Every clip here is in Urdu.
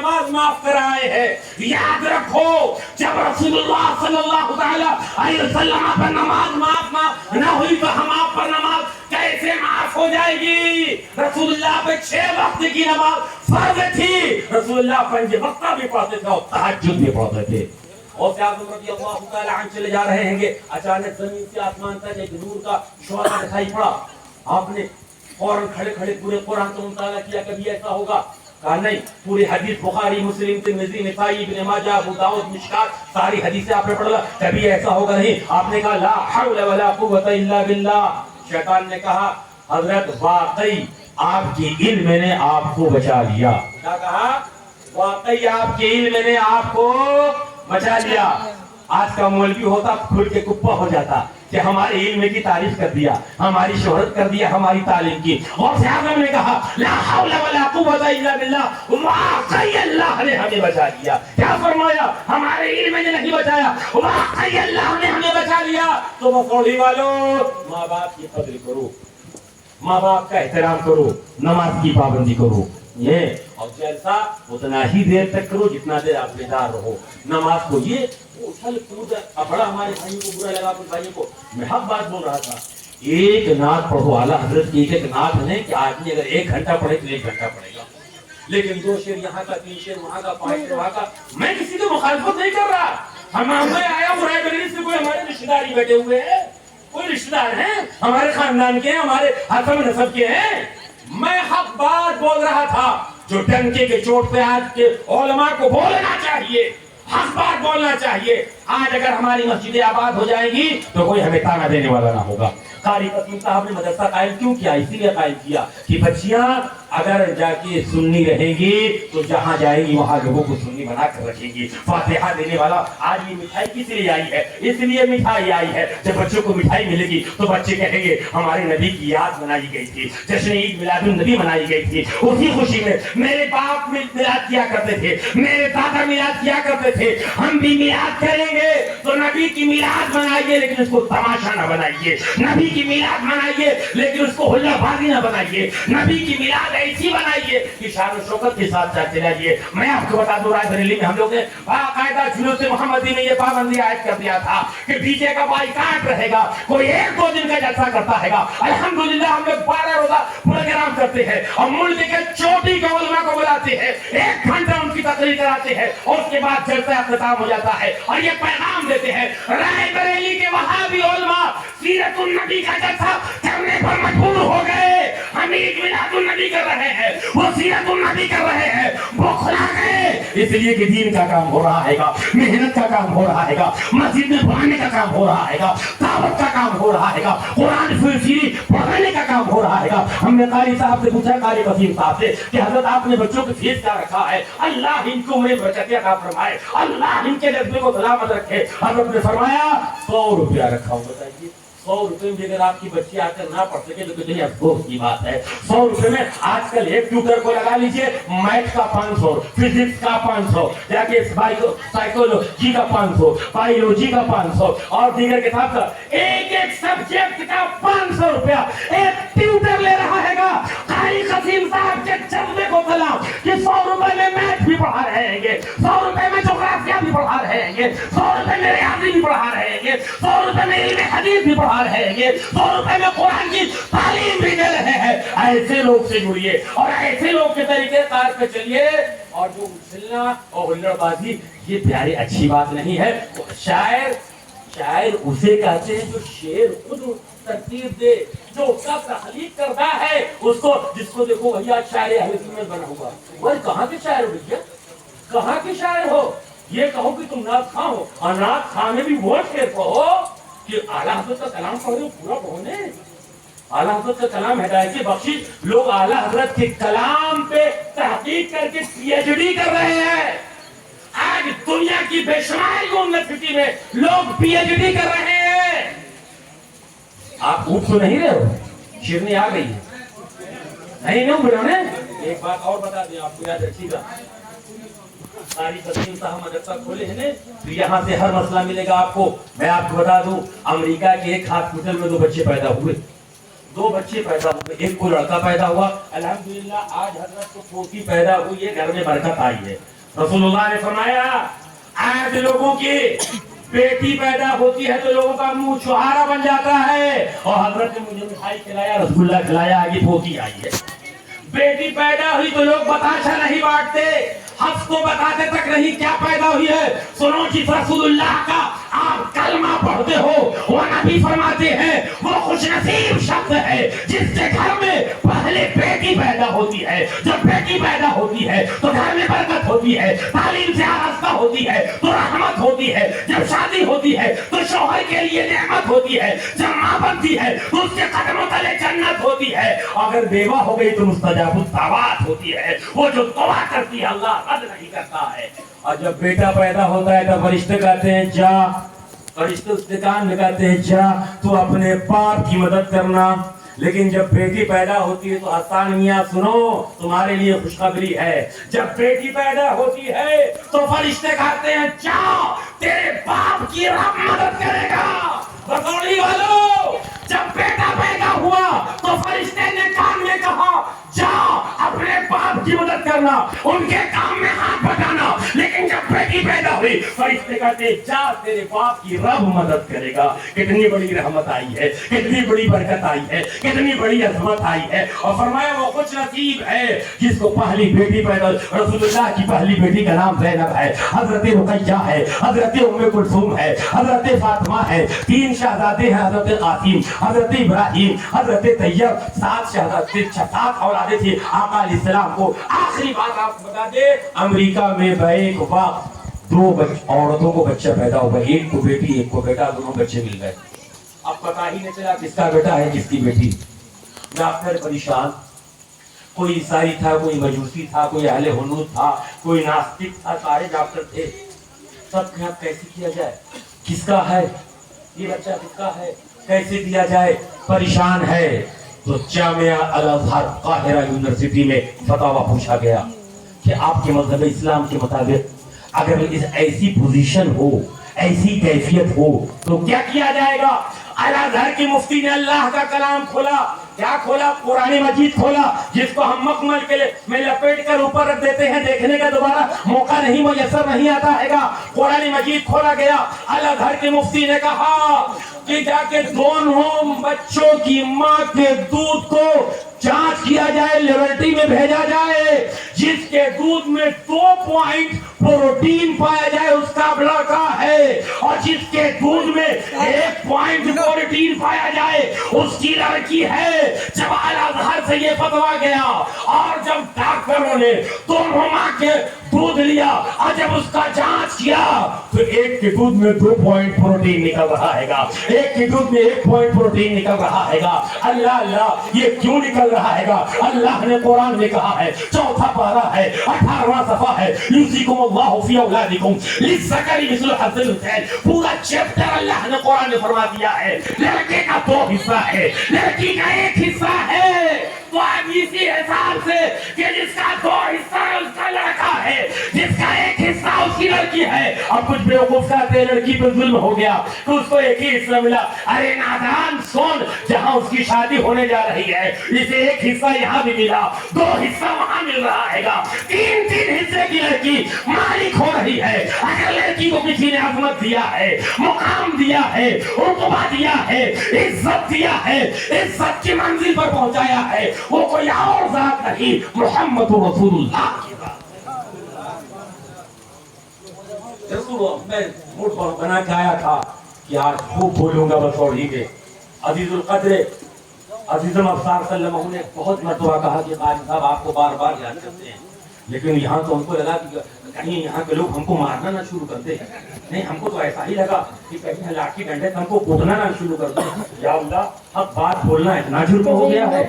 نماز معاف کرائے ہیں۔ یاد رکھو جب رسول اللہ صلی اللہ علیہ وسلم پر نماز معاف نہ ہوئی تو ہم آپ پر نماز کیسے معاف ہو جائے گی؟ رسول اللہ پہ 6 وقت کی نماز فرض تھی، رسول اللہ 5 وقت بھی پڑھتے تھے اور تہجد بھی پڑھتے تھے۔ اور اعظم رضی اللہ تعالی عنہ چلے جا رہے ہیں کہ اچانک زمین سے آسمان تک ایک نور کا شعلہ دکھائی پڑا۔ آپ نے فوراً کھڑے کھڑے پورے قرآن کا مطالعہ کیا، کبھی ایسا ہوگا؟ کہا نہیں، پوری حدیث بخاری، مسلم، ترمذی، نسائی، ابن ماجہ، ابو داؤد، مشکات، ساری حدیثیں آپ نے پڑھ لی، کبھی ایسا ہوگا نہیں؟ آپ نے کہا لا حول ولا قوت الا باللہ۔ شیطان نے کہا حضرت واقعی آپ کی علم نے آپ کو بچا لیا۔ کیا کہا؟ واقعی آپ کے علم نے آپ کو بچا لیا۔ آج کا مولوی ہوتا کھل کے کپا ہو جاتا کہ ہمارے علم کی تعریف کر دیا، ہماری شہرت کر دیا، ہماری تعلیم کی۔ اور اعظم نے کہا لا حول ولا قوت الا باللہ، واقعی اللہ نے ہمیں بچا لیا۔ کیا فرمایا؟ ہمارے علم نے نہیں بچایا، واقعی اللہ نے ہمیں بچا لیا۔ تو مسوڑی والوں، ماں باپ کی قدر کرو، ماں باپ کا احترام کرو، نماز کی پابندی کرو، یہ اور جیسا اتنا ہی دیر تک کرو جتنا دیر آپ بیدار رہو۔ نماز کو یہ اچھل کود بڑا ہمارے بھائیوں کو برا لگا، اپنے بھائیوں کو میں حق بات بول رہا تھا۔ ایک نعت پڑھو، اعلیٰ حضرت کی ایک نعت ہے کہ آدمی اگر 1 گھنٹہ پڑھے تو 1 گھنٹہ پڑھے گا، لیکن 2 شعر یہاں کا، 3 شعر وہاں کا، 5 شعر وہاں کا۔ میں کسی کو مخالفت نہیں کر رہا، میں آیا ہوں رائے بریلی سے، کوئی ہمارے رشتے داری بیٹھے ہوئے ہیں، کوئی رشتے دار ہیں ہمارے خاندان کے ہیں، ہمارے حسب نسب کے ہیں۔ میں حق بات بول رہا تھا جو ڈنکے کے چوٹ پہ آج کے علماء کو بولنا چاہیے، حق بات بولنا چاہیے۔ آج اگر ہماری مسجدیں آباد ہو جائیں گی تو کوئی ہمیں تانا دینے والا نہ ہوگا۔ قاری قسیم صاحب نے مدرسہ قائم کیوں کیا؟ اسی لیے قائم کیا کہ بچیاں اگر جا کے سنی رہیں گی تو جہاں جائیں گی وہاں لوگوں کو سنی بنا کر رکھیں گی۔ فاتحہ دینے والا آج یہ مٹھائی کس لیے آئی ہے؟ اس لیے مٹھائی آئی ہے جب بچوں کو مٹھائی ملے گی تو بچے کہیں گے ہمارے نبی کی یاد منائی گئی تھی، جشن عید میلاد النبی منائی گئی تھی، اسی خوشی میں میرے باپ میلاد کیا کرتے تھے، میرے دادا میلاد کیا کرتے تھے، ہم بھی میلاد کریں گے تو نبی کی میلاد منائیے لیکن اس کو تماشا نہ بنائیے، نبی کی میلاد منائیے لیکن اس کو حلہ بازی نہ بنائیے، نبی کی میلاد ایسی بنائیے کہ شان و شوکت کے ساتھ چلتے رہیے۔ میں آپ کو بتا دوں رائے بریلی میں ہم لوگ نے باقاعدہ جلوس محمدی میں یہ پابندی عائد کر دیا تھا کہ ڈی جے کا بائیکاٹ رہے گا، کوئی 1-2 دن کا جلسہ کرتا ہے گا۔ الحمدللہ ہم لوگ 12 روزہ پروگرام کرتے ہیں اور ملک کے چوٹی کے علماء کو بلاتے ہیں، 1 گھنٹہ ان کی تقریر کراتے ہیں اور اس کے بعد جلسہ اختتام ہو جاتا ہے اور یہ پیغام دیتے ہیں رائے بریلی کے وہابی علماء سیرت النبی کا جلسہ کرنے پر مجبور ہو گئے، ہم عید میلاد النبی کر رہے ہیں، وہ سیرت النبی کر رہے ہیں، وہ کھلا گئے۔ اس لیے کہ دین کا کام ہو رہا ہے گا، محنت کا کام ہو رہا ہے گا، مسجد میں پڑھانے کا کام ہو رہا ہے گا، دعوت کا کام ہو رہا ہے گا، قرآن سیری پڑھانے کا کام ہو رہا ہے گا۔ ہم نے قاری صاحب سے پوچھا، قاری وسیم صاحب سے کہ حضرت آپ نے بچوں کی فیس کیا رکھا ہے؟ اللہ ان کو انہیں برکت عطا فرمائے، اللہ ان کے جذبے کو سلامت رکھے۔ حضرت نے فرمایا 100 روپیہ رکھا ہوں، بتائیے 100 روپے میں اگر آپ کی بچی آ کر نہ پڑھ سکے تو کتنی افسوس کی بات ہے۔ 100 روپے میں آج کل ایک ٹیوٹر کو لگا لیجئے، میتھ کا 500، فزکس کا 500، جاکے سائیکولوجی کا 500، بایولوجی کا 500 اور دیگر کتاب کا ایک سبجیکٹ کا 500 روپیہ ایک ٹیوٹر لے رہا ہے گا۔ قاری قسیم صاحب کے جذبے کو سلام کہ 100 روپے میں میتھ بھی پڑھا رہے ہیں، 100 روپے میں جغرافیہ بھی پڑھا رہے ہیں، 100 روپے میں ریاضی بھی پڑھا رہے ہیں، 100 روپے میں علم حدیث بھی پڑھا رہے ہیں، 100 روپے میں قرآن کی تعلیم بھی دے رہے ہیں۔ ایسے لوگ سے جڑیے اور ایسے لوگ کے طریقے کار پہ چلیے، اور جو اچھلنا اور ہلڑ بازی یہ پیاری اچھی بات نہیں ہے۔ شاعر اسے کہتے ہیں جو شعر خود ترتیب دے، جو اس کا تخلیق کرتا ہے، اس کو جس کو دیکھو بھیا شاعر اہل سنت بنا ہوا، وہ کہاں کے شاعر ہو بھیا، کہاں کے شاعر ہو؟ یہ کہو کہ تم نعت خواں ہو، اور نعت خواں میں بھی وہ شعر کہو کہ اعلیٰ حضرت کا کلام پڑھ رہے پورا پڑھنے۔ اعلیٰ حضرت کا کلام ہدایت بخشش، لوگ اعلیٰ حضرت کے کلام پہ تحقیق کر کے PhD کر رہے ہیں۔ آج دنیا کی بے شمار یونیورسٹی میں لوگ PhD کر رہے ہیں۔ آپ اٹھ تو نہیں رہے ہو، شیرنی آ گئی ہے نہیں بڑھوں نے۔ ایک بات اور بتا دیں آپ کو، یاد رکھیے گا، قاری قسیم صاحب مدرسہ کھولے ہیں تو یہاں سے ہر مسئلہ ملے گا آپ کو۔ میں آپ کو بتا دوں، امریکہ کے ایک ہاسپٹل میں 2 بچے پیدا ہوئے، دو بچے پیدا ہوئے، ایک کو لڑکا پیدا ہوا، الحمدللہ آج حضرت کو پوتی پیدا ہوئی ہے، گھر میں برکت آئی ہے۔ رسول اللہ نے فرمایا آج لوگوں کی بیٹی پیدا ہوتی ہے تو لوگوں کا منہ چھہارا بن جاتا ہے، اور حضرت نے مجھے مٹھائی کھلایا، رسول اللہ کھلایا، آگے پوتی آئی ہے۔ بیٹی پیدا ہوئی تو لوگ بتاشا نہیں بانٹتے، حفظ کو بتاتے تک نہیں کیا پیدا ہوئی ہے۔ سنو جس رسول اللہ کا آپ کلمہ پڑھتے ہو وہ نبی فرماتے ہیں وہ خوش نصیب شخص ہے جس کے گھر میں پہلے بیٹی پیدا ہوتی ہے۔ جب بیٹی پیدا ہوتی ہے تو گھر میں برکت ہوتی ہے، تعلیم سے آراستہ ہوتی ہے تو رحمت ہوتی ہے، جب شادی ہوتی ہے تو شوہر کے لیے نعمت ہوتی ہے، جب ماں بنتی ہے تو اس کے قدموں تلے جنت ہوتی ہے، اگر بیوہ ہو گئی تو مستجاب الدعوات ہوتی ہے، وہ جو دعا کرتی ہے اللہ رد نہیں کرتا ہے۔ اور جب بیٹا پیدا ہوتا ہے تو فرشتے کہتے ہیں جا، فرشتے اس کے کان میں کہتے ہیں جا تو اپنے باپ کی مدد کرنا۔ لیکن جب بیٹی پیدا ہوتی ہے تو حسان میاں سنو تمہارے لیے خوشخبری ہے، جب بیٹی پیدا ہوتی ہے تو فرشتے کہتے ہیں جا تیرے باپ کی رب مدد کرے گا۔ بسوڑی والو جب بیٹا پیدا ہوا تو فرشتے نے کان میں کہا جا اپنے باپ کی مدد کرنا، ان کے کام میں ہاتھ بٹانا۔ لیکن جب بیٹی پیدا ہوئی فرشتے کہتے جا تیرے باپ کی رب مدد کرے گا۔ کتنی بڑی رحمت آئی ہے، کتنی بڑی برکت آئی ہے، کتنی بڑی عظمت آئی ہے۔ اور فرمایا وہ خوش نصیب ہے جس کو پہلی بیٹی پیدا، رسول اللہ کی پہلی بیٹی کا نام زینب ہے، حضرت رقیہ ہے، حضرت ام کلثوم ہے، حضرت فاطمہ ہے، تین شہزادے ہیں، حضرت قاسم، حضرت ابراہیم، حضرت طیب، سات شہزادے، سات اولادیں تھی آقا علیہ السلام کو۔ آخری بات آپ بتا دے، امریکہ میں بیک وقت دو عورتوں کو بچہ پیدا ہوا، ایک کو بیٹی ایک کو بیٹا، دونوں بچے مل گئے۔ اب پتا ہی نہیں چلا کس کا بیٹا ہے کس کی بیٹی۔ ڈاکٹر پریشان، کوئی عیسائی تھا، کوئی مجوسی تھا، کوئی اہل ہنود تھا، کوئی ناستک تھا، سارے ڈاکٹر تھے۔ سب کہ اب کیسے کیا جائے، کس کا ہے یہ بچہ، کس کا ہے، کیسے دیا جائے، پریشان ہے۔ تو جامعہ الازہر قاہرہ یونیورسٹی میں فتاویٰ پوچھا گیا کہ آپ کے مذہب اسلام کے مطابق اگر ایسی پوزیشن ہو، ایسی کیفیت ہو تو کیا کیا جائے گا؟ الازہر کی مفتی نے اللہ کا کلام کھولا، کیا کھولا؟ قرآن مجید کھولا، جس کو ہم مکمل کے میں لپیٹ کر اوپر رکھ دیتے ہیں، دیکھنے کا دوبارہ موقع نہیں میسر نہیں آتا ہے گا۔ قرآن مجید کھولا گیا، الازہر کے مفتی نے کہا کہ جا کے دونوں بچوں کی ماں کے دودھ کو جانچ کیا جائے، لیبارٹری میں بھیجا جائے، جس کے دودھ میں 2 پوائنٹ پروٹین پایا جائے اس کا لڑکا ہے، اور جس کے دودھ میں 1 پوائنٹ پروٹین پایا جائے اس کی لڑکی ہے۔ جب الازہر سے یہ فتویٰ گیا اور جب ڈاکٹروں نے دونوں ماں کے دودھ لیا اور جب اس کا جانچ کیا تو ایک کے دودھ میں 2 پوائنٹ پروٹین نکل رہا ہے گا، ایک کے دودھ میں 1 پوائنٹ پروٹین نکل رہا ہے گا۔ اللہ اللہ یہ کیوں نکل رہا ہے گا؟ اللہ نے قرآن میں کہا ہے، 4واں پارہ ہے، 18واں صفحہ ہے، یوصیکم اللہ فی اولادکم للذکر مثل حظ الانثیین۔ پورا چیپٹر اللہ نے قرآن میں فرما دیا ہے لڑکے کا 2 حصہ ہے، لڑکی کا 1 حصہ ہے۔ تو اب اسی حساب سے کہ جس کا 2 حصہ ہے اس کا لڑکا ہے، جس کا 1 حصہ اس کی لڑکی ہے۔ اب کچھ بیوقوف کہتے ہیں لڑکی پہ ظلم ہو گیا تو اس کو 1 ہی حصہ ملا۔ ارے نادان سن، جہاں اس کی شادی ہونے جا رہی ہے اسے 1 حصہ یہاں بھی ملا، 2 حصہ وہاں مل رہا ہے گا، 3 حصے کی لڑکی مالک ہو رہی ہے۔ اگر لڑکی کو کسی نے عظمت دیا ہے، مقام دیا ہے، رتبہ دیا ہے، عزت دیا ہے، عزت کی منزل پر پہنچایا ہے، وہ کوئی اور ذات نہیں، محمد رسول اللہ کی ذات۔ میں موڈ بنا کے آیا تھا کہ آج خوب بولوں گا بسوڑی کے۔ عزیز القدر عزیزم افسار صلی اللہ علیہ وسلم نے بہت مرتبہ کہا کہ قاضی صاحب آپ کو بار بار یاد کرتے ہیں، لیکن یہاں تو ہم کو لگا کہ کہیں یہاں کے لوگ ہم کو مارنا نہ شروع کر دیں۔ نہیں، ہم کو تو ایسا ہی لگا کہ کہیں لاٹھی ڈنڈے ہم کو کوٹنا نہ شروع کر دیں۔ یا اللہ حق بات بولنا اتنا جرم ہو گیا ہے۔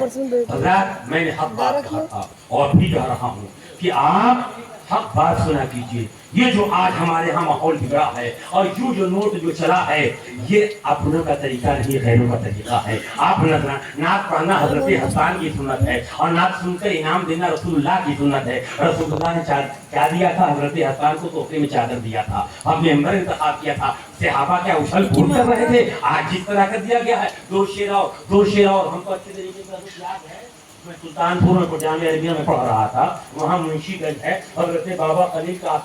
حضرات میں نے حق بات کہا تھا اور بھی کہہ رہا ہوں کہ آپ حق بات سنا کیجیے. یہ جو آج ہمارے ہاں ماحول بگڑا ہے اور یوں جو نوٹ جو چلا ہے یہ اپنوں کا طریقہ نہیں غیروں کا طریقہ ہے. آپ نعت پڑھنا حضرت حسان کی سنت ہے اور نعت سن کر انعام دینا رسول اللہ کی سنت ہے. رسول اللہ نے کیا دیا تھا؟ حضرت حسان کو تحفے میں چادر دیا تھا. اب ممبر انتخاب کیا تھا. صحابہ کیا اچھل کود کر رہے تھے؟ آج جس طرح کر دیا گیا ہے دو شیرہ اور ہم کو اچھے طریقے سے یاد ہے. میں سلطان پور میں جامعہ عربیہ میں پڑھ رہا تھا. وہاں منشی گنج ہے. حضرت بابا خلیل کا